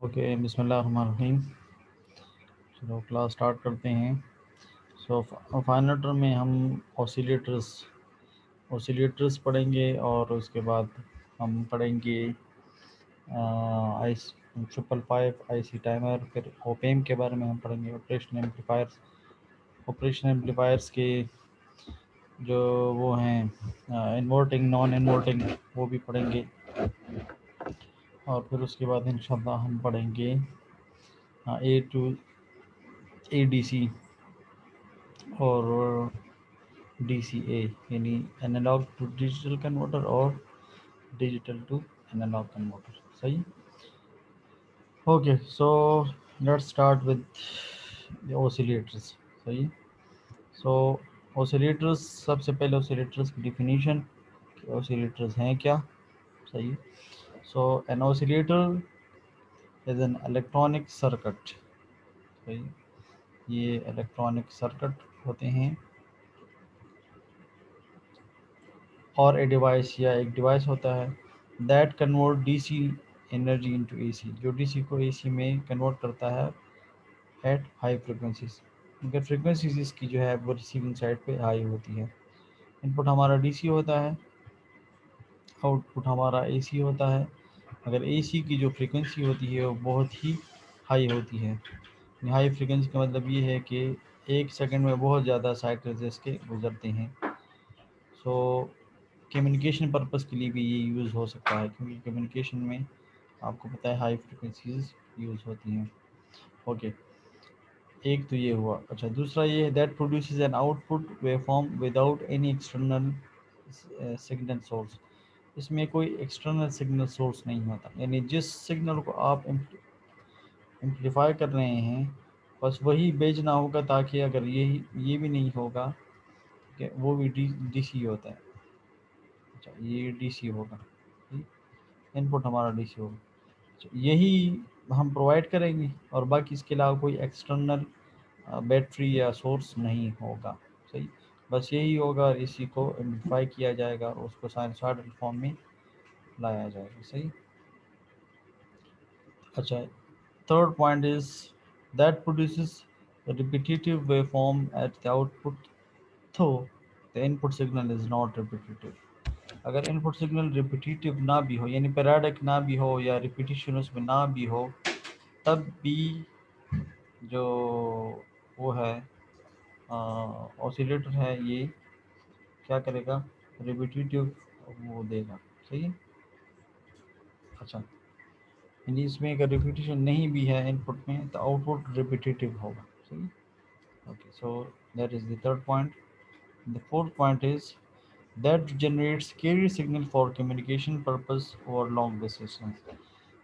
Okay, बिस्मिल्लाहिर्रहमानिर्रहीम। चलो class start करते हैं। सो फाइनल टर्म में हम ओसिलेटर्स पढ़ेंगे और उसके बाद हम पढ़ेंगे आई 555 आईसी टाइमर, फिर ओपेम के बारे में हम पढ़ेंगे, ऑपरेशन एम्पलीफायर्स के जो वो हैं इन्वर्टिंग नॉन इन्वर्टिंग, वो भी पढ़ेंगे। और फिर उसके बाद इंशाल्लाह हम पढ़ेंगे ए टू ADC और DCA, यानी एनालॉग टू डिजिटल कन्वर्टर और डिजिटल टू एनालॉग कन्वर्टर। सही। Okay, so let's start with oscillators. सही। सो ओसिलेटर्स, सबसे पहले ओसिलेटर्स की डिफिनीशन, ओसिलेटर्स हैं क्या। सही। So an oscillator is an electronic circuit. सही। ये इलेक्ट्रॉनिक सर्किट होते हैं और ए डिवाइस या एक डिवाइस होता है that convert DC energy into AC, जो DC को AC में कन्वर्ट करता है एट हाई फ्रिक्वेंसीज। मगर फ्रिक्वेंसीज इसकी जो है वो रिसीविंग साइड पे हाई होती है। इनपुट हमारा DC होता है, आउटपुट हमारा AC होता है। अगर AC की जो फ्रिक्वेंसी होती है वो बहुत ही हाई होती है। हाई फ्रिक्वेंसी का मतलब ये है कि 1 सेकंड में बहुत ज़्यादा साइकिल्स इसके गुजरते हैं। सो कम्युनिकेशन पर्पस के लिए भी ये यूज़ हो सकता है, क्योंकि कम्युनिकेशन में आपको पता है हाई फ्रिक्वेंसीज यूज़ होती हैं। ओके, एक तो ये हुआ। अच्छा, दूसरा ये है that produces an output waveform without any external signal source. इसमें कोई एक्सटर्नल सिग्नल सोर्स नहीं होता, यानी जिस सिग्नल को आप एम्पलीफाई कर रहे हैं बस वही भेजना होगा, ताकि अगर ये भी नहीं होगा कि वो भी DC होता है। अच्छा, ये DC होगा, इनपुट हमारा DC होगा। अच्छा, यही हम प्रोवाइड करेंगे और बाकी इसके अलावा कोई एक्सटर्नल बैटरी या सोर्स नहीं होगा। सही। बस यही होगा, इसी को एम्पलीफाई किया जाएगा और उसको साइनसॉइडल फॉर्म में लाया जाएगा। सही। अच्छा, third point is that produces repetitive waveform at the output, तो the input signal is not repetitive. अगर इनपुट सिग्नल रिपीटेटिव ना भी हो, यानी पेरियोडिक ना भी हो या रिपीटिशन उसमें ना भी हो, तब भी जो वो है ऑसिलेटर है ये क्या करेगा, रिपीटेटिव वो देगा। सही है। अच्छा, यानी इसमें अगर रिपीटिशन नहीं भी है इनपुट में तो आउटपुट रिपीटेटिव होगा। सही। Okay, so that is the third point. The fourth point is that generates carrier signal for communication purpose over long distance।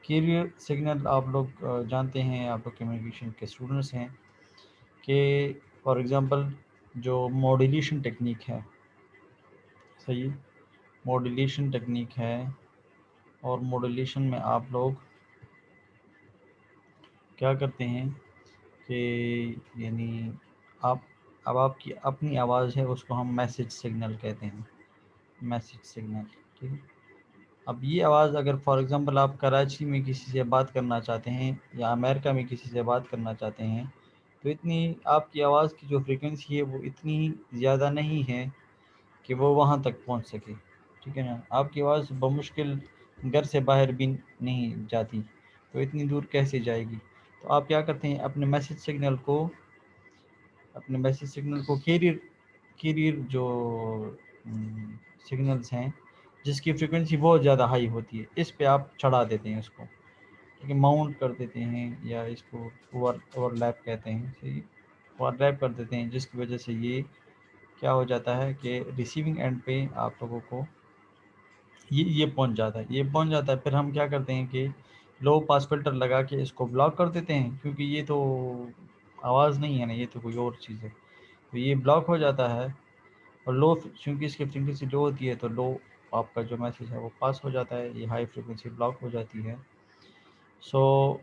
carrier signal आप लोग जानते हैं, आप लोग कम्युनिकेशन के स्टूडेंट्स हैं, कि फॉर एग्जांपल जो मॉड्यूलेशन टेक्निक है, सही, मॉड्यूलेशन टेक्निक है, और मॉड्यूलेशन में आप लोग क्या करते हैं कि यानी आप अब आपकी अपनी आवाज़ है उसको हम मैसेज सिग्नल कहते हैं, मैसेज सिग्नल। ठीक है। अब ये आवाज़ अगर फॉर एग्ज़ाम्पल आप कराची में किसी से बात करना चाहते हैं या अमेरिका में किसी से बात करना चाहते हैं, तो इतनी आपकी आवाज़ की जो फ्रीक्वेंसी है वो इतनी ज़्यादा नहीं है कि वो वहाँ तक पहुँच सके। ठीक है ना। आपकी आवाज़ बमुश्किल घर से बाहर भी नहीं जाती, तो इतनी दूर कैसे जाएगी। तो आप क्या करते हैं, अपने मैसेज सिग्नल को कैरियर जो सिग्नल्स हैं जिसकी फ्रिक्वेंसी बहुत ज़्यादा हाई होती है, इस पे आप चढ़ा देते हैं उसको। ठीक है, माउंट कर देते हैं या इसको ओवरलैप कहते हैं। सही, ओवरलैप कर देते हैं, जिसकी वजह से ये क्या हो जाता है कि रिसीविंग एंड पे आप लोगों को ये पहुंच जाता है। फिर हम क्या करते हैं कि लो पास फिल्टर लगा के इसको ब्लॉक कर देते हैं, क्योंकि ये तो आवाज़ नहीं है ना, ये तो कोई और चीज़ है, तो ये ब्लॉक हो जाता है। और लो, क्योंकि इसकी फ्रिक्वेंसी लो होती है, तो लो आपका जो मैसेज है वो पास हो जाता है, ये हाई फ्रिक्वेंसी ब्लॉक हो जाती है। सो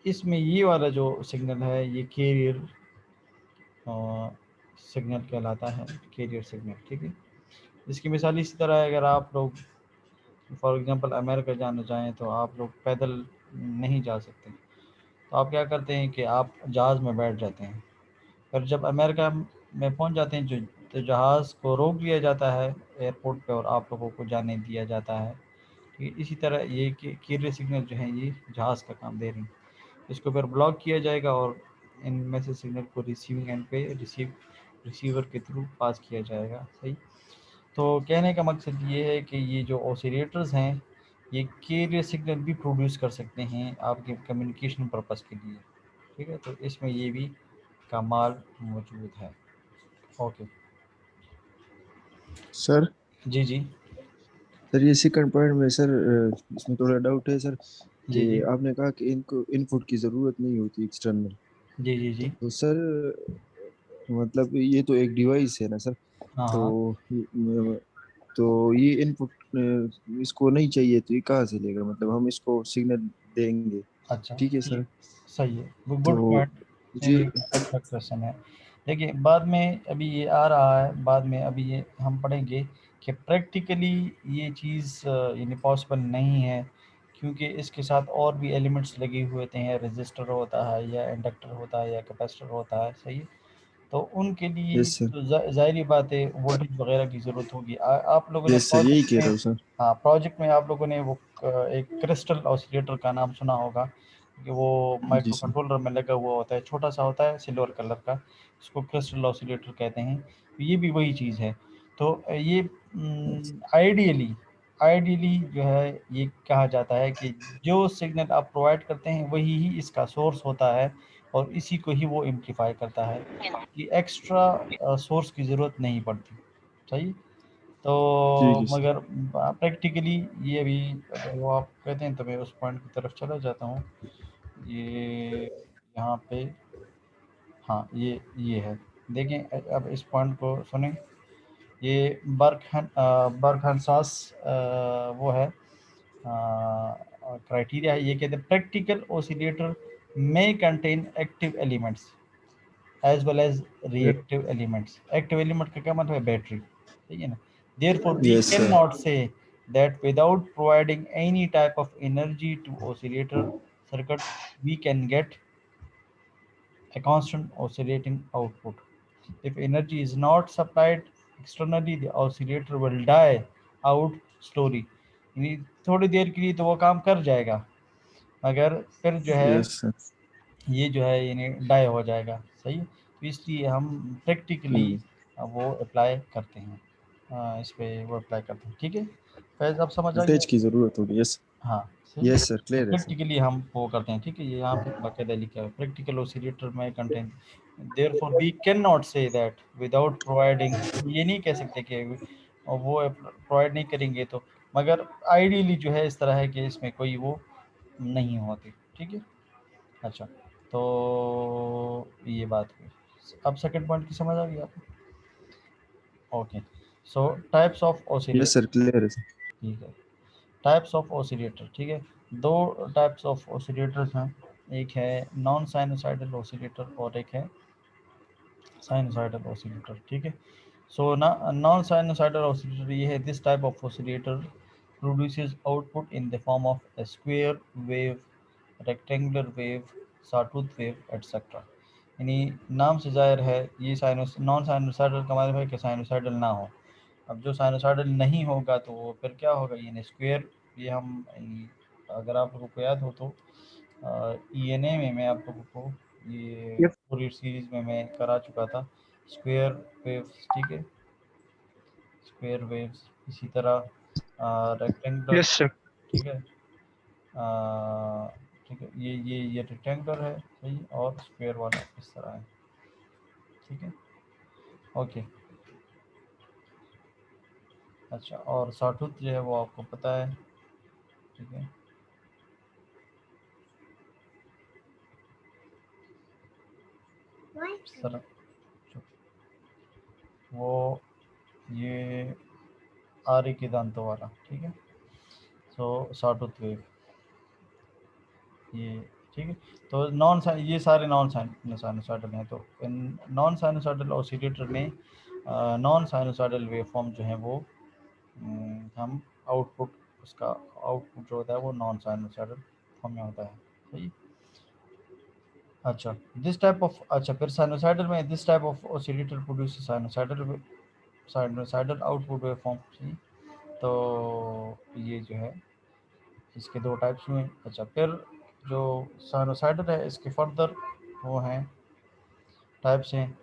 इसमें ये वाला जो सिग्नल है ये कैरियर सिग्नल कहलाता है, कैरियर सिग्नल। ठीक है। इसकी मिसाल इसी तरह है, अगर आप लोग फॉर एग्जांपल अमेरिका जाना चाहें तो आप लोग पैदल नहीं जा सकते। तो आप क्या करते हैं कि आप जहाज़ में बैठ जाते हैं, फिर जब अमेरिका में पहुंच जाते हैं जो, तो जहाज़ को रोक लिया जाता है एयरपोर्ट पे और आप लोगों को जाने दिया जाता है। ठीक है, इसी तरह ये कैरियर सिग्नल जो है ये जहाज़ का काम दे रही हैं। इसको फिर ब्लॉक किया जाएगा और इनमें से सिग्नल को रिसीविंग एंड पे रिसीवर के थ्रू पास किया जाएगा। सही। तो कहने का मकसद ये है कि ये जो ऑसिलेटर्स हैं ये कैरियर सिग्नल भी प्रोड्यूस कर सकते हैं आपके कम्युनिकेशन पर्पस के लिए। ठीक है, तो इसमें ये भी कमाल मौजूद है। ओके। सर जी जी। सर ये सेकंड पॉइंट में सर, इसमें थोड़ा डाउट है सर, कि जी जी। आपने कहा कि इनको इनपुट की ज़रूरत नहीं होती एक्सटर्नल। जी जी जी। तो सर मतलब ये तो एक डिवाइस है ना सर। हाँ तो हाँ। तो ये इनपुट इसको नहीं चाहिए तो ये कहाँ से लेगा, मतलब हम इसको सिग्नल देंगे। अच्छा, ठीक है ये सर। सही है, वो तो गुड पॉइंट। ये ये अच्छा क्वेश्चन है। देखिए, बाद में अभी ये आ रहा है, बाद में अभी ये हम पढ़ेंगे कि प्रैक्टिकली ये चीज़ यानी पॉसिबल नहीं है, क्योंकि इसके साथ और भी एलिमेंट्स लगे हुए होते हैं, रजिस्टर होता है या इंडक्टर होता है या कैपेसिटर होता है। सही है। तो उनके लिए यस सर। तो ज़ाहिर-सी बात है वोल्टेज वगैरह की ज़रूरत होगी। आप लोगों ने यस सर, यही प्रोजेक्ट कह में, रहा हूँ सर। हाँ, प्रोजेक्ट में आप लोगों ने वो एक क्रिस्टल ऑसिलेटर का नाम सुना होगा कि वो जी माइक्रो सर। कंट्रोलर में लगा हुआ होता है, छोटा-सा होता है सिल्वर कलर का, इसको क्रिस्टल ऑसिलेटर कहते हैं। तो ये भी वही चीज़ है। तो ये आइडियली आइडियली जो है ये कहा जाता है कि जो सिग्नल आप प्रोवाइड करते हैं वही ही इसका सोर्स होता है और इसी को ही वो एम्प्लीफाई करता है, कि एक्स्ट्रा सोर्स की ज़रूरत नहीं पड़ती। सही। तो ठीक है सर। मगर प्रैक्टिकली ये अभी अगर वो आप कहते हैं तो मैं उस पॉइंट की तरफ चला जाता हूँ। ये यहाँ पे, हाँ, ये है। देखें, अब इस पॉइंट को सुनें। ये बर्कहंसास वो है क्राइटेरिया है। ये कहते हैं प्रैक्टिकल ओसिलेटर में contain active elements as well as reactive elements. Active element का क्या मतलब है? बैटरी। ठीक है ना। therefore we yes sir. cannot say that without providing any type of energy to oscillator circuit we can get a constant oscillating output. If energy is not supplied externally the oscillator will die out slowly, यानी थोड़ी देर के लिए तो वो काम कर जाएगा, मगर फिर जो है यस सर। ये जो है यानी डाई हो जाएगा। सही है। तो इसलिए हम प्रैक्टिकली हम्म। वो अप्लाई करते हैं, इस पे वो अप्लाई करते हैं। ठीक है, फैज़ आप समझ आ गया? वोल्टेज की ज़रूरत होगी, यस। हाँ। सही। यस सर, तो क्लियर है सर। प्रैक्टिकली हम वो करते हैं। ठीक है, ये यहाँ पे बाकायदा लिखा है प्रैक्टिकल ओसिलेटर में content. Therefore we can not say that without providing, ये नहीं कह सकते कि वो प्रोवाइड नहीं करेंगे तो, मगर आइडियली जो है इस तरह है कि इसमें कोई वो नहीं होती। ठीक है। अच्छा, तो ये बात हुई। अब सेकंड पॉइंट की समझ आ गई आपको? Okay. So types of yes oscillator. Sir, clear है सर। ठीक है, टाइप्स ऑफ ऑसिलेटर। ठीक है, दो टाइप्स ऑफ ऑसिलेटर्स हैं। एक है नॉन साइनोसाइडल ऑसिलेटर और एक है साइनोसाइडल ऑसिलेटर। ठीक है। सो नॉन साइनोसाइडल ऑसिलेटर ये है, this type of oscillator produces output in the form of a square wave, rectangular wave, sawtooth wave, etc. यानी नाम से जाहिर है ये साइनोस नॉन साइनोसाइडल का मतलब है कि साइनोसाइडल ना हो। अब जो साइनोसाइडल नहीं होगा तो वो फिर क्या होगा? यानी स्क्वायर। ये हम अगर आप लोगों को याद हो तो ईएनए में मैं आप लोगों को ये यस। पूरी सीरीज में मैं करा चुका था स्क्वायर वेव्स। ठीक है, स्क्वायर वेव्स। इसी तरह रेक्टेंगुलर। Yes sir. ठीक है। ठीक है, ये रेक्टेंगुलर है। सही। और स्क्वायर वाला इस तरह है। ठीक है। ओके। अच्छा, और सॉटूथ जो है वो आपको पता है। ठीक है। सर वो ये आरी के दांतों वाला। ठीक है। सो सॉटूथ वेव ये। ठीक है। तो ये सारे नॉन साइनोसाइडल हैं। तो इन नॉन साइनोसाइडल ऑसिलेटर में नॉन साइनोसाइडल वेव फॉर्म जो है वो हम आउटपुट, उसका आउटपुट जो होता है वो नॉन साइनोसाइडल फॉर्म में होता है, सही। अच्छा, दिस टाइप ऑफ, अच्छा फिर साइनोसाइडल में this type of oscillator produce sinusoidal output wave form, सही। तो ये जो है इसके दो टाइप्स हुए। अच्छा, फिर जो साइनोसाइडल है इसके फर्दर वो हैं टाइप्स हैं,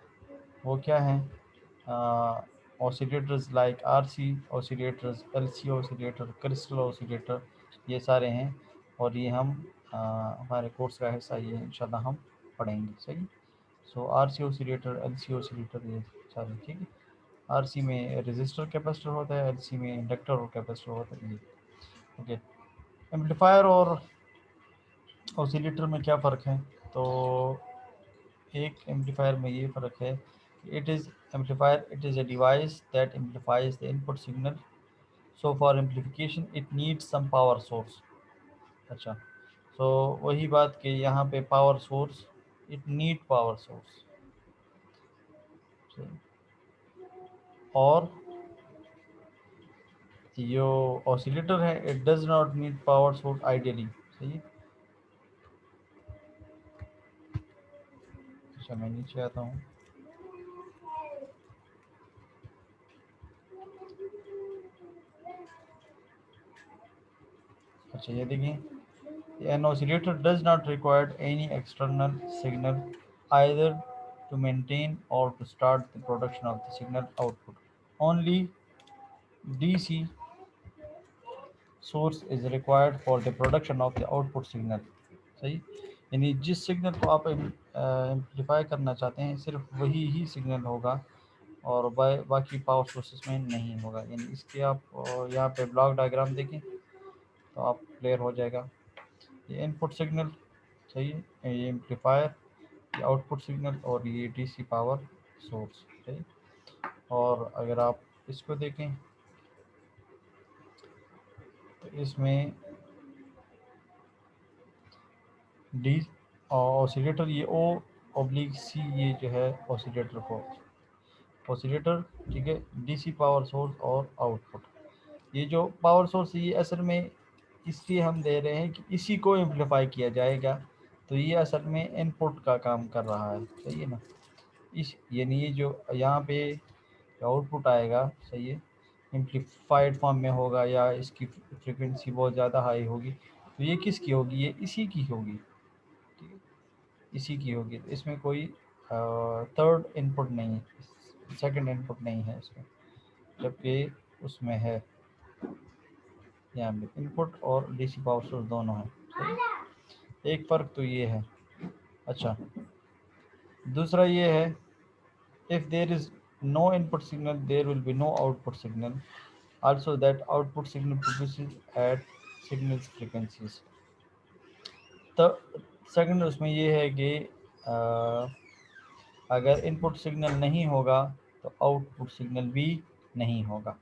वो क्या हैं? Oscillators like RC oscillators, LC oscillator, crystal oscillator, ये सारे हैं। और ये हम हमारे कोर्स का हिस्सा ये इंशाल्लाह हम पढ़ेंगे, सही। सो आरसी ऑसिलेटर, एलसी ऑसिलेटर, ये सारे, ठीक है। आरसी में रेजिस्टर कैपेसिटर होता है, एलसी में इंडक्टर और कैपेसिटर होता है, ये ओके। एम्पलीफायर और ऑसिलेटर में क्या फ़र्क है? तो एक एम्पलीफायर में ये फ़र्क है कि it is amplifier, it is a device that amplifies the input signal, so for amplification it needs some power source. अच्छा, सो वही बात कि यहाँ पे power source, it need power source, और जो ऑसिलेटर है it does not need power source ideally, सही। अच्छा, मैं नीचे आता हूँ। अच्छा, ये देखिए, an oscillator does not require any external signal either to maintain or to start the production of the signal output. Only DC source is required for the production of the output signal, सही। यानी जिस signal को आप amplify करना चाहते हैं सिर्फ वही ही सिग्नल होगा, और बाकी पावर सोर्सेस में नहीं होगा। यानी इसके आप यहाँ पे ब्लॉक डायग्राम देखें तो आप क्लियर हो जाएगा। ये इनपुट सिग्नल, सही है, ये एम्पलीफायर, ये आउटपुट सिग्नल, और ये डीसी पावर सोर्स, सही। और अगर आप इसको देखें तो इसमें डी ऑसिलेटर, ये ओ ऑब्लिक सी, ये जो है ऑसिलेटर को ऑसिलेटर, ठीक है, डीसी पावर सोर्स और आउटपुट। ये जो पावर सोर्स ये असल में इसलिए हम दे रहे हैं कि इसी को एम्पलीफाई किया जाएगा, तो ये असल में इनपुट का काम कर रहा है, सही है ना। इस यानी ये जो यहाँ पे आउटपुट आएगा, सही है, एम्पलीफाइड फॉर्म में होगा या इसकी फ्रीक्वेंसी बहुत ज़्यादा हाई होगी, तो ये किसकी होगी? ये इसी की होगी, ठीक है, इसी की होगी। तो इसमें कोई थर्ड इनपुट नहीं है, सेकंड इनपुट नहीं है इसमें, जबकि उसमें है, यहाँ पे इनपुट और डीसी पावर सोर्स दोनों है, सही। एक फ़र्क तो ये है। अच्छा, दूसरा ये है, if there is no input signal there will be no output signal, also that output signal produces at signals frequencies। तो सेकंड उसमें ये है कि अगर इनपुट सिग्नल नहीं होगा तो आउटपुट सिग्नल भी नहीं होगा,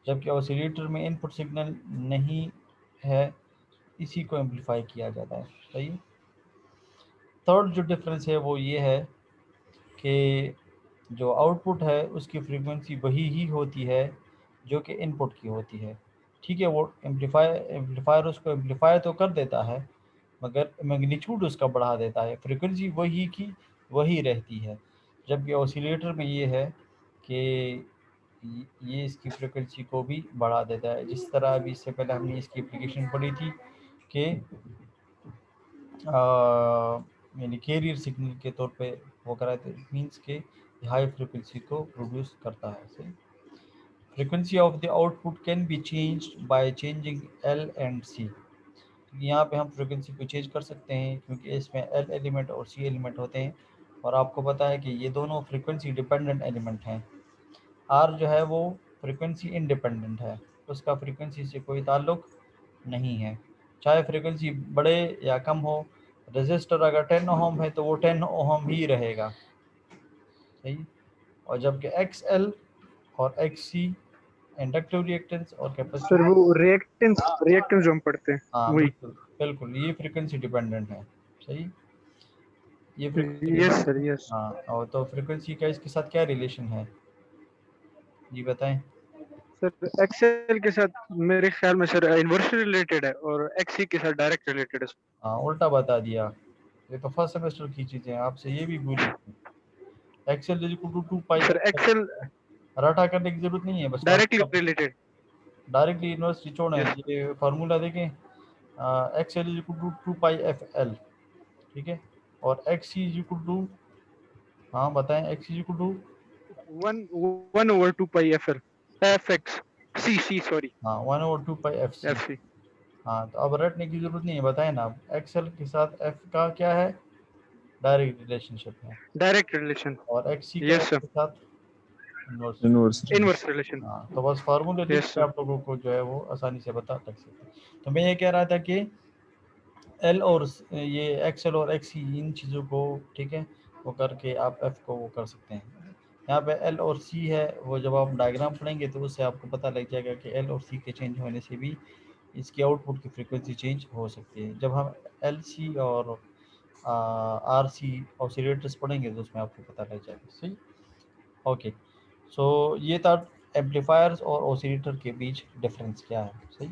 जबकि ऑसिलेटर में इनपुट सिग्नल नहीं है, इसी को एम्पलीफाई किया जाता है, सही। थर्ड जो डिफरेंस है वो ये है कि जो आउटपुट है उसकी फ्रीक्वेंसी वही ही होती है जो कि इनपुट की होती है, ठीक है। वो एम्पलीफायर उसको एम्पलीफाई तो कर देता है मगर मैग्नीट्यूड उसका बढ़ा देता है, फ्रीक्वेंसी वही की वही रहती है। जबकि ऑसिलेटर में ये है कि ये इसकी फ्रीक्वेंसी को भी बढ़ा देता है, जिस तरह अभी इससे पहले हमने इसकी एप्लीकेशन पढ़ी थी कि यानी कैरियर सिग्नल के तौर पे वो कराते मीन्स के हाई फ्रीक्वेंसी को प्रोड्यूस करता है, सही। Frequency of the output can be changed by changing L and C. यहाँ पे हम फ्रीक्वेंसी को चेंज कर सकते हैं क्योंकि इसमें एल एलिमेंट और सी एलिमेंट होते हैं, और आपको पता है कि ये दोनों फ्रीक्वेंसी डिपेंडेंट एलिमेंट हैं। आर जो है वो फ्रीक्वेंसी इंडिपेंडेंट है, उसका फ्रीक्वेंसी से कोई ताल्लुक नहीं है, चाहे फ्रीक्वेंसी बड़े या कम हो। रजिस्टर अगर 10 ओहम है तो वो 10 ओहम ही रहेगा, सही। और जबकि एक्स एल और एक्स सी इंडक्टिव रिएक्टेंस और सर कैपेसिटिव, वो रिएक्टेंस रिएक्टेंस जो हम पढ़ते हैं हाँ वही। बिल्कुल बिल्कुल, ये फ्रीक्वेंसी डिपेंडेंट है, सही। ये फ्रीक्वेंसी यस सर यस। हाँ, और तो फ्रीक्वेंसी का इसके साथ क्या रिलेशन है, ये बताएं। सर एक्सेल के साथ मेरे ख्याल में सर इन्वर्स रिलेटेड है और एक्सी के साथ डायरेक्ट रिलेटेड है। हाँ, उल्टा बता दिया। ये तो फर्स्ट सेमेस्टर की चीज़ें हैं, आपसे ये भी भूली थी। XL is equal to 2 pi sir XL रटा करने की जरूरत नहीं है, बस directly formula related. Directly inverse निचोड़ है। यस। ये फार्मूला देखें, XL is equal to 2 pi F L, ठीक है, और एक्स इज इक्वल टू, हाँ बताएं, X is equal to, 1/2 pi F X C sorry हाँ 1/2 pi F C. F C. हाँ, तो अब रटने की जरूरत नहीं है, बताएं ना आप। एक्सेल के साथ एफ का क्या है, डायरेक्ट रिलेशनशिप है, डायरेक्ट रिलेशन। और एक्स सी का यस एफ सर। के साथ इन्वर्स। Inverse inverse relation. हाँ, तो बस फार्मूले लिख यस के सर। आप लोगों को जो है वो आसानी से बता लग सकते हैं। तो मैं ये कह रहा था कि एल और ये एक्सेल और एक्स इन चीज़ों को, ठीक है, वो करके आप एफ को वो कर सकते हैं। यहाँ पे एल और सी है, वो जब आप डायग्राम पढ़ेंगे तो उससे आपको पता लग जाएगा कि एल और सी के चेंज होने से भी इसकी आउटपुट की फ्रीक्वेंसी चेंज हो सकती है। जब हम एल सी और आर सी ऑसिलेटर्स पढ़ेंगे तो उसमें आपको पता लग जाएगा। सही, ओके। सो ये था एम्पलीफायर्स और ऑसिलेटर के बीच डिफरेंस क्या है। सही,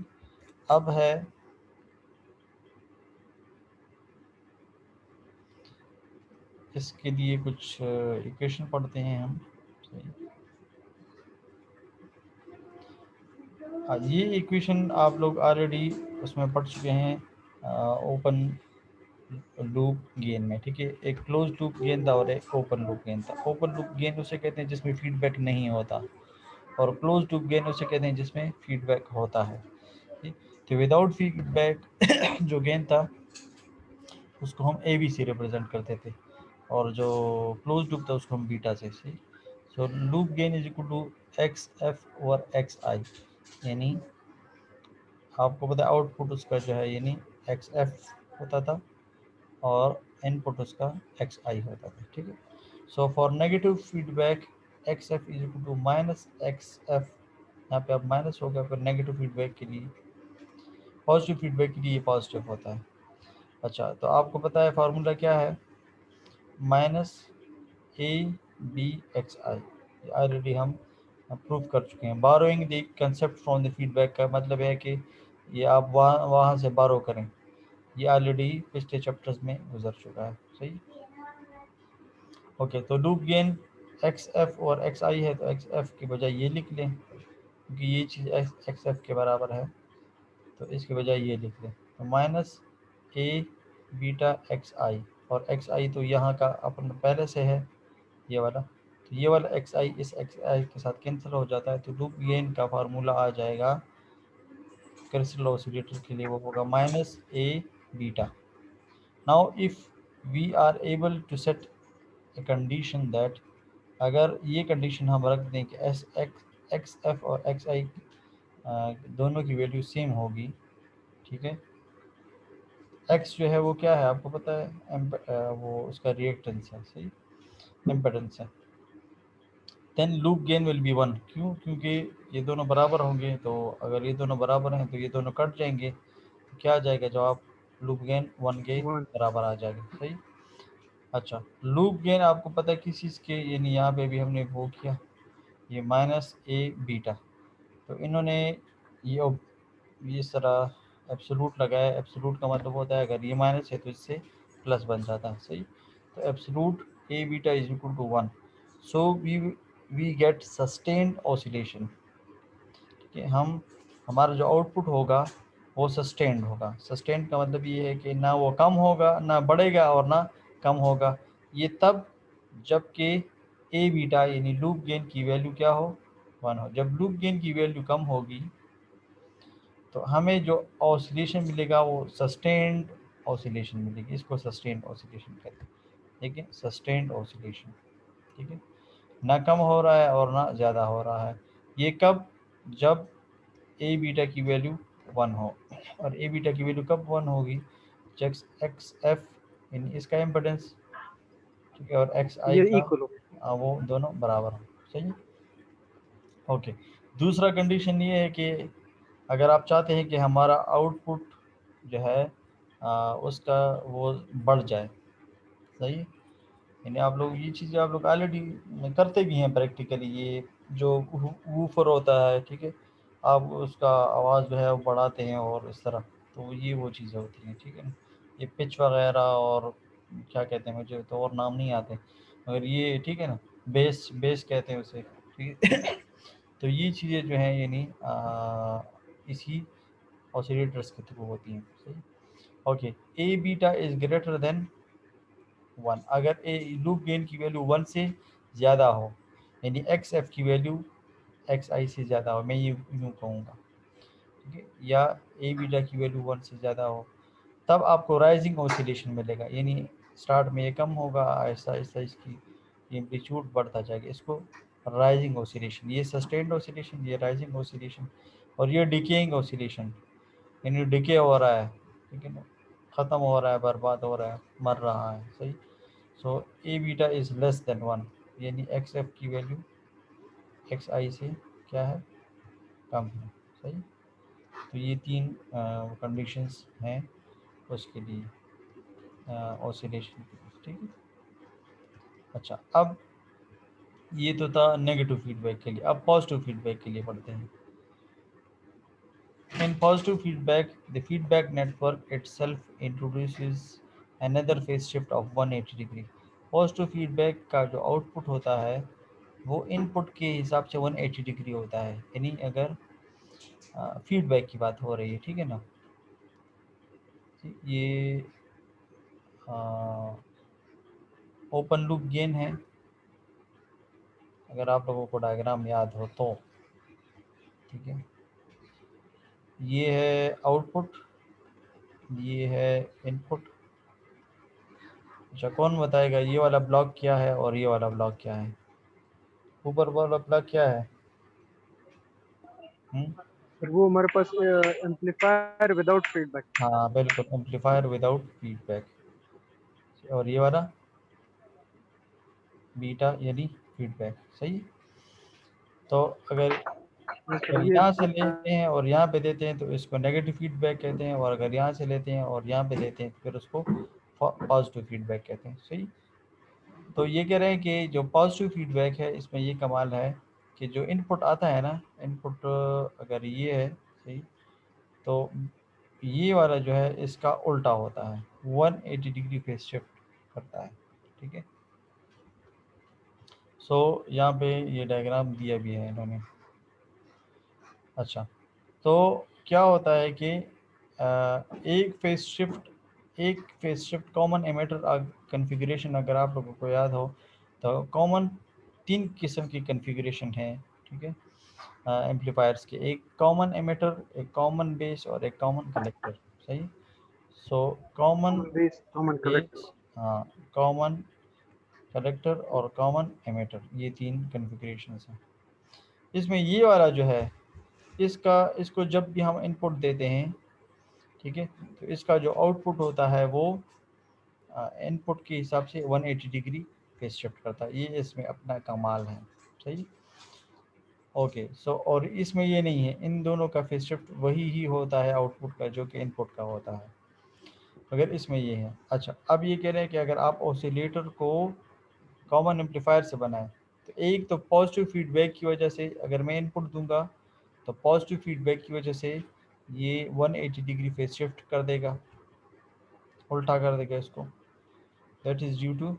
अब है इसके लिए कुछ इक्वेशन पढ़ते हैं हम। सही, ये इक्वेशन आप लोग ऑलरेडी उसमें पढ़ चुके हैं, ओपन लूप गेन में, ठीक है। एक क्लोज लूप गेन था और एक ओपन लूप गेन था। ओपन लूप गेन उसे कहते हैं जिसमें फीडबैक नहीं होता, और क्लोज लूप गेन उसे कहते हैं जिसमें फीडबैक होता है। ठीक? तो विदाउट फीडबैक जो गेन था उसको हम ए बी से रिप्रेजेंट करते थे, और जो क्लोज लूप था उसको हम बीटा से। सही, so loop gain is equal to X F over X I, यानी आपको पता है आउटपुट उसका जो है यानी एक्स एफ होता था और इनपुट उसका एक्स आई होता था। ठीक है, so for negative feedback X F is equal to minus X F, यहाँ पे अब माइनस हो गया, फिर नेगेटिव फीडबैक के लिए, पॉजिटिव फीडबैक के लिए पॉजिटिव होता है। अच्छा, तो आपको पता है फार्मूला क्या है, minus A B X I, already हम प्रूव कर चुके हैं। Borrowing the concept from the feedback का मतलब है कि ये आप वहाँ से बारो करें, ये ऑलरेडी पिछले चैप्टर्स में गुजर चुका है। सही, ओके। तो लूप गेन एक्स एफ और एक्स आई है, तो एक्स एफ की बजाय ये लिख लें, क्योंकि ये चीज़ एक्स एफ के बराबर है, तो इसके बजाय ये लिख लें। तो माइनस ए बीटा एक्स आई, और एक्स आई तो यहाँ का अपन पहले से है ये वाला, तो ये वाला एक्स आई इस एक्स आई के साथ कैंसिल हो जाता है, तो लूप गेन का फार्मूला आ जाएगा क्रिस्टल ऑसिलेटर के लिए, वो होगा minus A beta. Now if we are able to set a condition that, अगर ये कंडीशन हम रख दें कि एक्स एफ और एक्स आई दोनों की वैल्यू सेम होगी, ठीक है। एक्स जो है वो क्या है आपको पता है, वो उसका रिएक्टेंस है। सही, इम्पेडेंस है। Then loop gain will be 1, क्यों, क्योंकि ये दोनों बराबर होंगे, तो अगर ये दोनों बराबर हैं तो ये दोनों कट जाएंगे, तो क्या आ जाएगा जवाब, लूप गेन 1 के 1। बराबर आ जाएगा। सही, अच्छा, लूप गेन आपको पता है किस चीज़ के, यानी यहाँ पे भी हमने वो किया, ये माइनस ए बीटा, तो इन्होंने ये इस तरह एब्सोलूट लगाया। एब्सोलूट का मतलब होता है अगर ये माइनस है तो इससे प्लस बन जाता है। सही, तो absolute A beta is equal to 1, so we get sustained oscillation, कि हम हमारा जो आउटपुट होगा वो सस्टेन्ड होगा। सस्टेन्ड का मतलब ये है कि ना वो कम होगा, ना बढ़ेगा, और ना कम होगा। ये तब जबकि ए बीटा यानी लूप गेन की वैल्यू क्या हो, 1 हो। जब लूप गेन की वैल्यू कम होगी तो हमें जो ऑसिलेशन मिलेगा वो सस्टेन्ड ऑसिलेशन मिलेगी, इसको सस्टेन्ड ऑसिलेशन कहते हैं। ठीक है, सस्टेन्ड ऑसिलेशन, ठीक है, ना कम हो रहा है और ना ज़्यादा हो रहा है। ये कब, जब ए बीटा की वैल्यू 1 हो, और ए बीटा की वैल्यू कब 1 होगी, जब एक्स एफ यानी इसका इम्पेडेंस, ठीक है, और एक्स आई ये का इक्वल हो। वो दोनों बराबर हो। सही है, ओके। दूसरा कंडीशन ये है कि अगर आप चाहते हैं कि हमारा आउटपुट जो है उसका वो बढ़ जाए। सही है, यानी आप लोग ये चीज़ें आप लोग ऑलरेडी करते भी हैं प्रैक्टिकली, ये जो वूफर होता है, ठीक है, आप उसका आवाज़ जो है वो बढ़ाते हैं और इस तरह, तो ये वो चीज़ें होती हैं, ठीक है ना। ये पिच वगैरह और क्या कहते हैं, मुझे तो और नाम नहीं आते, मगर ये ठीक है ना, बेस बेस कहते हैं उसे, ठीक है। तो ये चीज़ें जो हैं यानी इसी ऑसिलेटर्स के थ्रू होती हैं, सही। Okay, A beta is greater than 1, अगर ए लूप गेन की वैल्यू 1 से ज़्यादा हो, यानी एक्स एफ की वैल्यू एक्स आई से ज़्यादा हो, मैं ये यूँ कहूँगा, ठीक है, या ए बीटा की वैल्यू 1 से ज़्यादा हो, तब आपको राइजिंग ऑसिलेशन मिलेगा, यानी स्टार्ट में ये कम होगा, आहिस्ता आहिस्ता इसकी एम्पलीट्यूड बढ़ता जाएगा, इसको राइजिंग ऑसिलेशन, ये सस्टेन्ड ऑसिलेशन, ये राइजिंग ऑसिलेशन, और ये डिकेइंग ऑसिलेशन, यानी डिके हो रहा है, ठीक है ना, ख़त्म हो रहा है, बर्बाद हो रहा है, मर रहा है, सही। सो ए बीटा इज़ लेस देन 1, यानी एक्स एफ की वैल्यू एक्स आई से क्या है, कम है, सही। तो ये तीन कंडीशंस हैं उसके लिए ऑसिलेशन के लिए, ठीक है। अच्छा, अब ये तो था नेगेटिव फीडबैक के लिए, अब पॉजिटिव फीडबैक के लिए पढ़ते हैं। In positive feedback, the feedback network itself introduces another phase shift of 180 degree. Positive feedback का जो आउटपुट होता है वो इनपुट के हिसाब से 180 डिग्री होता है, यानी अगर फीडबैक की बात हो रही है, ठीक है ना। ये ओपन लूप गेन है, अगर आप लोगों को डायग्राम याद हो तो, ठीक है। ये है आउटपुट, ये है इनपुट। अच्छा, कौन बताएगा ये वाला ब्लॉक क्या है और ये वाला ब्लॉक क्या है? ऊपर वाला ब्लॉक क्या है? फिर वो हमारे पास एम्पलीफायर विदाउट फीडबैक। हाँ बिल्कुल, एम्पलीफायर विदाउट फीडबैक। और ये वाला बीटा यानी फीडबैक, सही। तो अगर सर अगर ये यहाँ से लेते हैं और यहाँ पे देते हैं तो इसको नेगेटिव फीडबैक कहते हैं, और अगर यहाँ से लेते हैं और यहाँ पे देते हैं तो फिर उसको पॉजिटिव फीडबैक कहते हैं, सही। तो ये कह रहे हैं कि जो पॉजिटिव फीडबैक है इसमें ये कमाल है कि जो इनपुट आता है ना, इनपुट अगर ये है, सही, तो ये वाला जो है इसका उल्टा होता है, 180 डिग्री फेज शिफ्ट करता है, ठीक है। सो यहाँ पे ये डायग्राम दिया भी है इन्होंने। अच्छा, तो क्या होता है कि एक phase shift common emitter configuration, अगर आप लोगों को याद हो तो कॉमन 3 किस्म की कन्फिगरेशन है, ठीक है, एम्पलीफायर्स के, एक कॉमन एमिटर, एक कॉमन बेस और एक कॉमन कलेक्टर, सही। So common base common collector. Base, हाँ, कॉमन कलेक्टर और कॉमन एमिटर, ये 3 कन्फिगरेशंस हैं। इसमें ये वाला जो है इसको जब भी हम इनपुट देते हैं, ठीक है, तो इसका जो आउटपुट होता है वो इनपुट के हिसाब से 180 डिग्री फेज शिफ्ट करता है, ये इसमें अपना कमाल है, सही। ओके, सो और इसमें ये नहीं है, इन दोनों का फेज शिफ्ट वही ही होता है आउटपुट का जो कि इनपुट का होता है, अगर इसमें ये है। अच्छा, अब ये कह रहे हैं कि अगर आप ऑसिलेटर को कॉमन एम्पलीफायर से बनाएं तो एक तो पॉजिटिव फीडबैक की वजह से अगर मैं इनपुट दूंगा तो पॉजिटिव फीडबैक की वजह से ये 180 डिग्री फेज शिफ्ट कर देगा, उल्टा कर देगा इसको, that is due to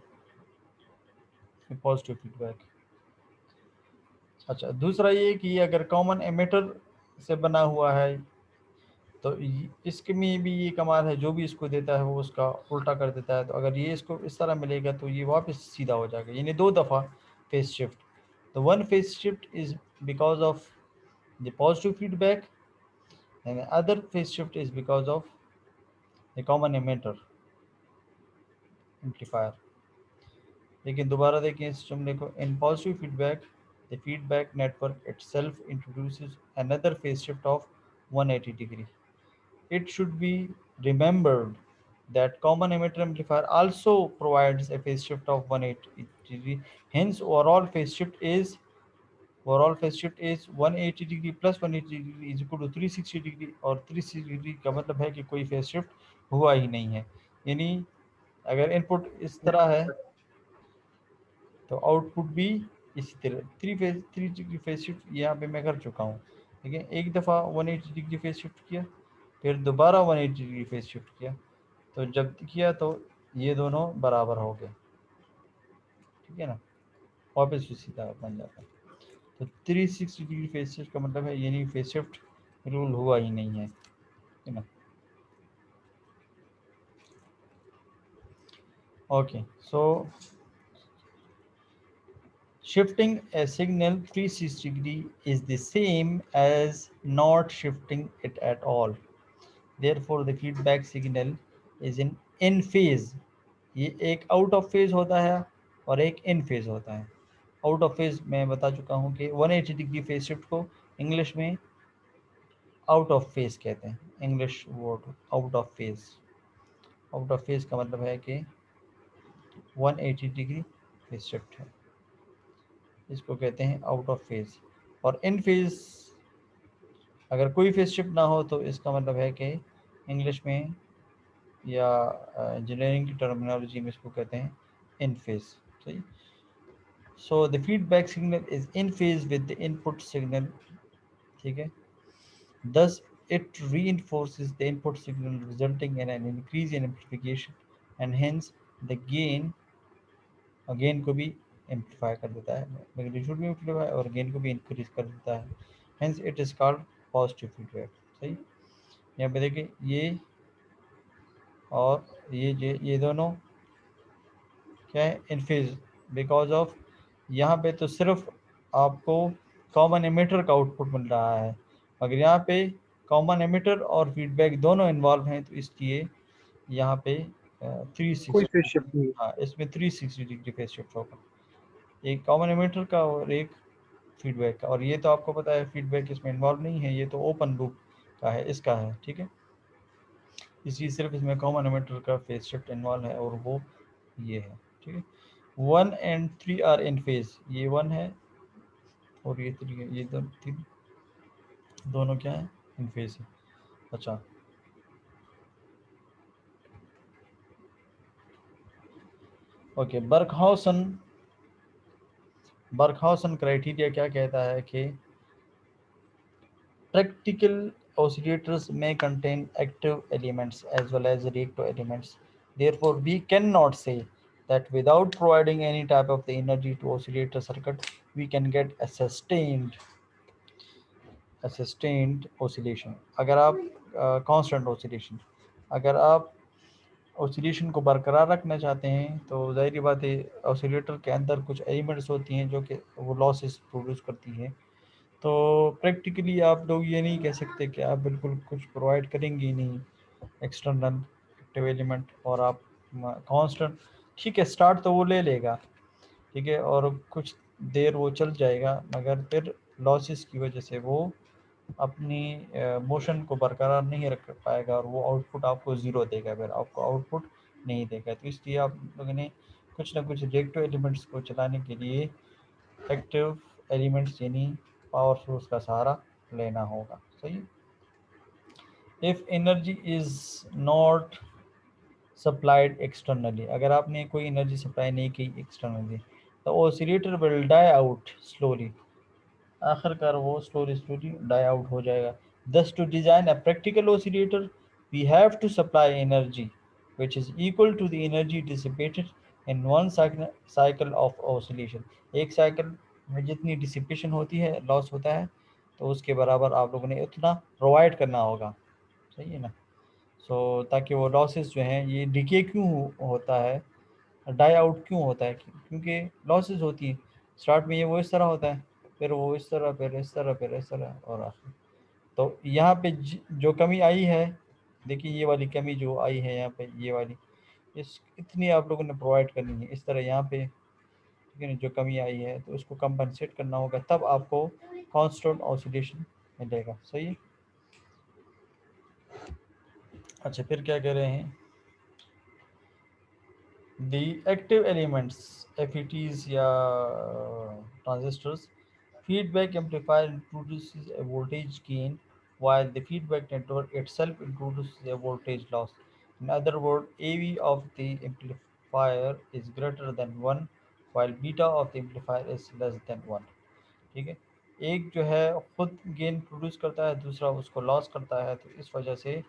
positive feedback. अच्छा, दूसरा ये कि अगर कॉमन एमिटर से बना हुआ है तो इसके में भी ये कमाल है, जो भी इसको देता है वो उसका उल्टा कर देता है, तो अगर ये इसको इस तरह मिलेगा तो ये वापस सीधा हो जाएगा, यानी 2 दफ़ा फेज शिफ्ट। तो one phase shift is because of the positive feedback and the other phase shift is because of the common emitter amplifier। लेकिन दोबारा देखें इस जुमले को, in positive feedback the feedback network itself introduces another phase shift of 180 degree। It should be remembered that common emitter amplifier also provides a phase shift of 180 degree, hence overall phase shift is 180 degree plus 180 degree is equal to 360 degree, और 360 degree का मतलब है कि कोई phase shift हुआ ही नहीं है, यानी अगर इनपुट इस तरह है तो आउटपुट भी इसी तरह 3 डिग्री फेज शिफ्ट यहाँ पे मैं कर चुका हूँ, ठीक है, एक दफ़ा 180 डिग्री फेज शिफ्ट किया, फिर दोबारा 180 डिग्री फेज शिफ्ट किया, तो जब किया तो ये दोनों बराबर हो गए, ठीक है ना, वापस भी सीधा बन जाता है। तो 360 डिग्री फेज शिफ्ट का मतलब है यानी फेज शिफ्ट रूल हुआ ही नहीं है, ठीक है ना। Okay, so shifting a signal 360 degree is the same as not shifting it at all. Therefore, the feedback signal is in phase. ये एक आउट ऑफ फेज होता है और एक इन फेज होता है। आउट ऑफ फेज मैं बता चुका हूँ कि 180 डिग्री फेज शिफ्ट को इंग्लिश में आउट ऑफ फेज कहते हैं। English word out of phase, out of phase का मतलब है कि 180 डिग्री फेज शिफ्ट है, इसको कहते हैं आउट ऑफ फेज। और इन फेज अगर कोई फेज शिफ्ट ना हो तो इसका मतलब है कि इंग्लिश में या इंजीनियरिंग की टर्मिनोलॉजी में इसको कहते हैं इन फेज, सही। So the feedback signal is in phase with the input signal, ठीक है। thus it reinforces the input signal resulting in an increase in amplification and hence the gain को भी एम्पलीफाई कर देता है, मैग्नीट्यूड भी एम्पलीफाई और गेन को भी इंक्रीज कर देता है, hence it is called positive feedback, सही। यहाँ पे देखिए ये और ये दोनों क्या है, इन फेज, बिकॉज ऑफ यहाँ पे तो सिर्फ आपको कॉमन एमिटर का आउटपुट मिल रहा है, अगर यहाँ पे कॉमन एमिटर और फीडबैक दोनों इन्वॉल्व हैं तो इसलिए यहाँ पे कोई फेज 360, शिफ्ट नहीं। हाँ इसमें 360 डिग्री फेज शिफ्ट होगा, एक कॉमन एमिटर का और एक फीडबैक का। और ये तो आपको पता है फीडबैक इसमें इन्वॉल्व नहीं है, ये तो ओपन लूप का है, इसका है, ठीक है। इसलिए सिर्फ इसमें कॉमन एमिटर का फेज शिफ्ट इन्वॉल्व है और वो ये है, ठीक है। 1 and 3 आर इन फेज, ये 1 है और ये 3 है, ये तीन दोनों क्या है, इन फेज है। अच्छा, ओके, बर्कहाउसन क्राइटेरिया क्या कहता है कि practical oscillators may contain active elements as well as reactive elements. Therefore, we cannot say that without providing any type of the energy to oscillator circuit, we can get a sustained oscillation. अगर आप constant oscillation, अगर आप oscillation को बरकरार रखना चाहते हैं तो जाहिर बात है ऑसिलेटर के अंदर कुछ एलिमेंट्स होती हैं जो कि वो लॉसेस प्रोड्यूस करती हैं। तो प्रैक्टिकली आप लोग ये नहीं कह सकते कि आप बिल्कुल कुछ प्रोवाइड करेंगे ही नहीं एक्सटर्नल एक्टिव एलिमेंट और आप कांस्टेंट, ठीक है स्टार्ट तो वो ले लेगा, ठीक है, और कुछ देर वो चल जाएगा मगर फिर लॉसेस की वजह से वो अपनी मोशन को बरकरार नहीं रख पाएगा और वो आउटपुट आपको ज़ीरो देगा, फिर आपको आउटपुट नहीं देगा। तो इसलिए आप लोगों ने कुछ ना कुछ रिएक्टिव एलिमेंट्स को चलाने के लिए एक्टिव एलिमेंट्स यानी पावर सोर्स का सहारा लेना होगा, सही। If energy is not supplied externally, अगर आपने कोई एनर्जी सप्लाई नहीं की एक्सटर्नली तो oscillator will die out slowly, आखिरकार वो स्लोली स्लोली डाई आउट हो जाएगा। Thus to design a practical oscillator we have to supply energy which is equal to the energy dissipated in one cycle of oscillation। एक cycle में जितनी dissipation होती है, loss होता है, तो उसके बराबर आप लोगों ने उतना प्रोवाइड करना होगा, सही है ना। सो ताकि वो लॉसेस जो हैं ये डिके क्यों होता है, डाई आउट क्यों होता है, क्योंकि लॉसेस होती हैं स्टार्ट में, ये वो इस तरह होता है, फिर वो इस तरह, फिर इस तरह, फिर इस तरह और आखिर। तो यहाँ पे जो कमी आई है, देखिए ये वाली कमी जो आई है यहाँ पे, ये वाली इस इतनी आप लोगों ने प्रोवाइड करनी है इस तरह यहाँ पे, ठीक है ना, जो कमी आई है तो उसको कंपनसेट करना होगा, तब आपको कांस्टेंट ऑसिलेशन मिलेगा, सही है। अच्छा, फिर क्या कह रहे हैं, the active elements FETs या transistors, feedback amplifier introduces a voltage gain while the feedback network itself introduces a voltage loss. In other words, AV of the amplifier is greater than 1 while beta of the amplifier is less than 1, ठीक है। एक जो है खुद gain produce करता है, दूसरा उसको लॉस करता है। तो इस वजह से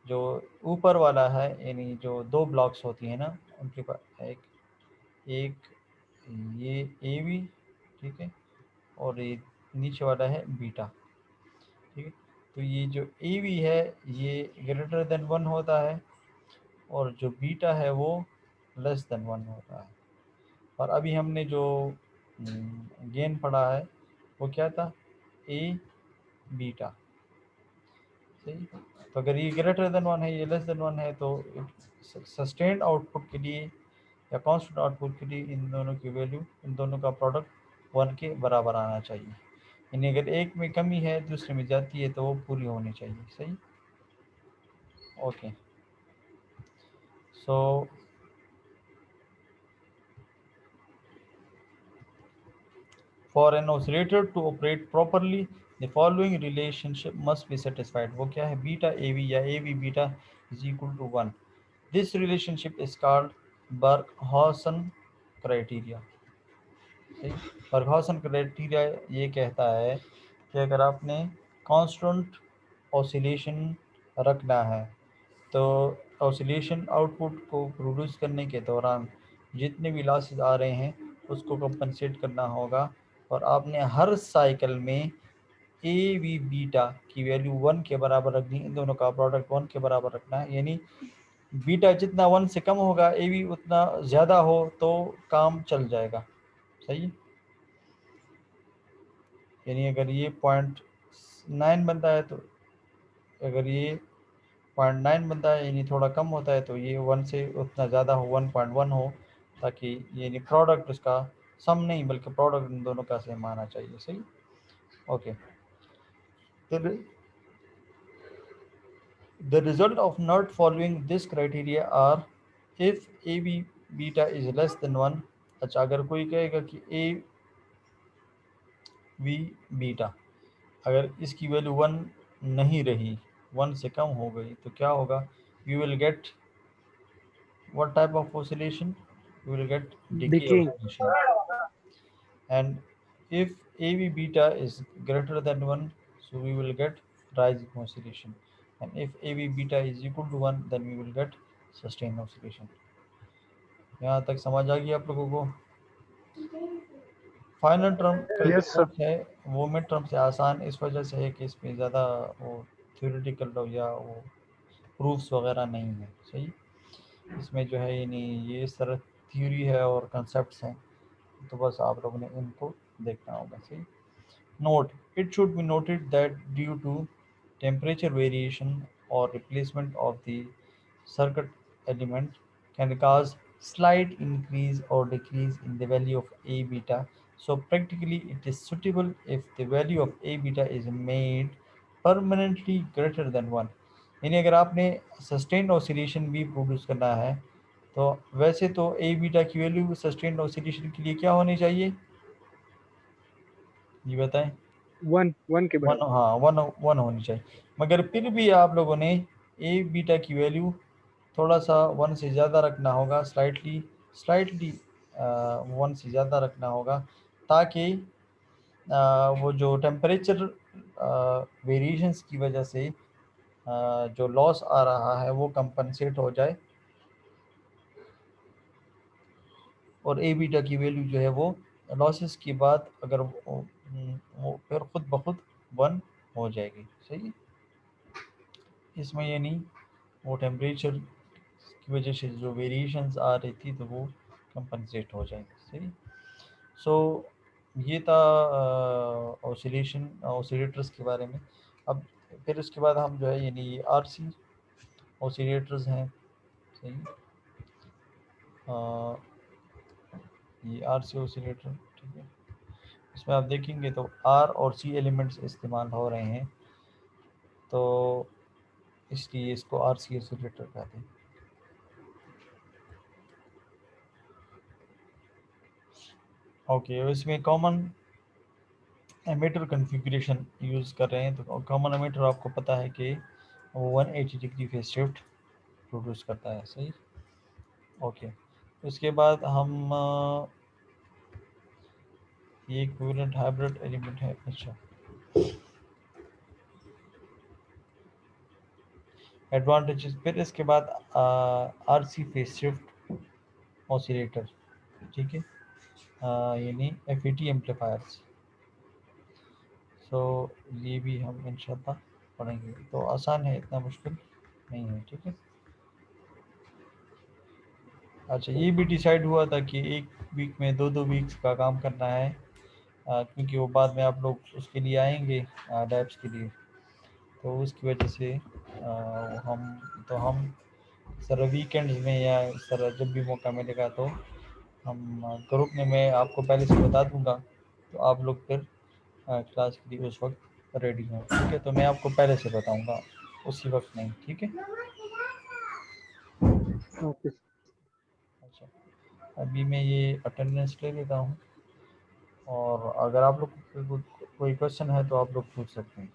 जो ऊपर वाला है, यानी जो दो ब्लॉक्स होती हैं ना एम्पलीफायर, एक ये ए वी, ठीक है, और ये नीचे वाला है बीटा, ठीक है। तो ये जो ए वी है ये ग्रेटर देन 1 होता है, और जो बीटा है वो लेस देन 1 होता है। और अभी हमने जो गेन पढ़ा है वो क्या था, ए बीटा, सही। तो अगर ये ग्रेटर देन 1 है, ये लेस देन 1 है, तो सस्टेन्ड आउटपुट के लिए या कांस्टेंट आउटपुट के लिए इन दोनों की वैल्यू, इन दोनों का प्रोडक्ट 1 के बराबर आना चाहिए। यानी अगर एक में कमी है दूसरे में जाती है तो वो पूरी होनी चाहिए, सही। Okay, so for an oscillator to operate properly the following relationship must be satisfied. वो क्या है, बीटा ए वी या A V beta is equal to 1। This relationship is called Barkhausen criteria, सही। बर्कहॉसन क्राइटेरिया ये कहता है कि अगर आपने कांस्टेंट ऑसिलेशन रखना है तो ऑसिलेशन आउटपुट को प्रोड्यूस करने के दौरान जितने भी लॉसेस आ रहे हैं उसको कंपनसेट करना होगा, और आपने हर साइकिल में ए वी बीटा की वैल्यू 1 के बराबर रखनी, इन दोनों का प्रोडक्ट 1 के बराबर रखना है। यानी बीटा जितना 1 से कम होगा, ए वी उतना ज़्यादा हो तो काम चल जाएगा, सही। यानी अगर ये 0.9 बनता है तो, अगर ये 0.9 बनता है यानी थोड़ा कम होता है, तो ये 1 से उतना ज़्यादा हो, 1.1 हो, ताकि यानी प्रोडक्ट उसका सम नहीं बल्कि प्रोडक्ट इन दोनों का सेम आना चाहिए, सही। Okay, the result of not following this criteria are if a b beta is less than 1। अच्छा, अगर कोई कहेगा कि a v बीटा अगर इसकी वैल्यू 1 नहीं रही, 1 से कम हो गई, तो क्या होगा, you will get what type of oscillation, you will get decay Decaying. oscillation। And if AV beta is greater than 1, so we will get rising oscillation, and if AV beta is equal to 1, then we will get sustained oscillation। यहाँ तक समझ आ गई आप लोगों को। Final term का जो Yes, sir. Course है वो मिड टर्म से आसान इस वजह से है कि इसमें ज़्यादा वो थ्योरेटिकल या वो प्रूफ्स वगैरह नहीं है, सही। इसमें जो है यानी ये इस तरह थ्योरी है और कंसेप्ट्स हैं, तो बस आप लोगों ने इनको देखना होगा, सही। Note: it should be noted that due to temperature variation or replacement of the circuit element can cause slight increase or decrease in the value of A beta. So practically it is suitable if the value of A beta is made permanently greater than 1। यानी अगर आपने sustained oscillation भी produce करना है तो वैसे तो ए beta की वैल्यू सस्टेन्ड ऑसिलेशन के लिए क्या होनी चाहिए, ये बताएं। 1 के 1, बराबर। हाँ, 1 होनी चाहिए। मगर फिर भी आप लोगों ने ए बीटा की वैल्यू थोड़ा सा 1 से ज़्यादा रखना होगा, स्लाइटली स्लाइटली 1 से ज़्यादा रखना होगा, ताकि वो जो टेम्परेचर वेरिएशंस की वजह से जो लॉस आ रहा है वो कंपनसेट हो जाए, और ए बीटा की वैल्यू जो है वो लॉसेस के बाद अगर वो फिर खुद ब खुद 1 हो जाएगी, सही। इसमें यानी वो टेम्परेचर की वजह से जो वेरिएशंस आ रही थी तो वो कंपनसेट हो जाएंगे, सही। सो ये था ऑसिलेशन ऑसिलेटर्स के बारे में। अब फिर उसके बाद हम जो है यानी आरसी ऑसिलेटर्स हैं, सही। अ, ये आरसी ऑसिलेटर, ठीक है। इसमें आप देखेंगे तो आर और सी एलिमेंट्स इस्तेमाल हो रहे हैं, तो इसलिए इसको आरसी ऑसिलेटर कहते हैं। ओके, इसमें कॉमन एमीटर कन्फिग्रेशन यूज़ कर रहे हैं। तो कॉमन एमीटर आपको पता है कि वो 180 डिग्री फेज शिफ्ट प्रोड्यूस करता है, सही। ओके, उसके बाद हम ये इक्विवेलेंट हाइब्रिड एलिमेंट है। अच्छा, एडवांटेजेस, फिर इसके बाद आरसी फेस शिफ्ट ऑसिलेटर, ठीक है, यानी एफईटी एम्पलीफायर्स। सो ये भी हम इंशाल्लाह पढ़ेंगे, तो आसान है, इतना मुश्किल नहीं है, ठीक है। अच्छा, ये भी डिसाइड हुआ था कि एक वीक में 2-2 वीक्स का काम करना है, क्योंकि वो बाद में आप लोग उसके लिए आएंगे लैब्स के लिए, तो उसकी वजह से हम सर वीकेंड्स में या सर जब भी मौका मिलेगा तो हम ग्रुप में मैं आपको पहले से बता दूंगा, तो आप लोग फिर क्लास के लिए उस वक्त रेडी हों, ठीक है। तो मैं आपको पहले से बताऊंगा, उसी वक्त नहीं, ठीक है। ओके। अच्छा, अभी मैं ये अटेंडेंस ले लेता हूँ, और अगर आप लोग को कोई क्वेश्चन है तो आप लोग पूछ सकते हैं।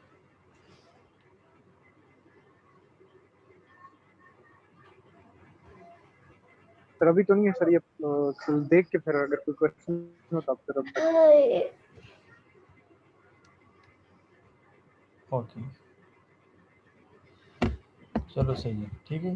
सर अभी तो नहीं है सर, ये कल देख के फिर अगर कोई क्वेश्चन हो तो आप सर अब ओके, चलो सही है, ठीक है।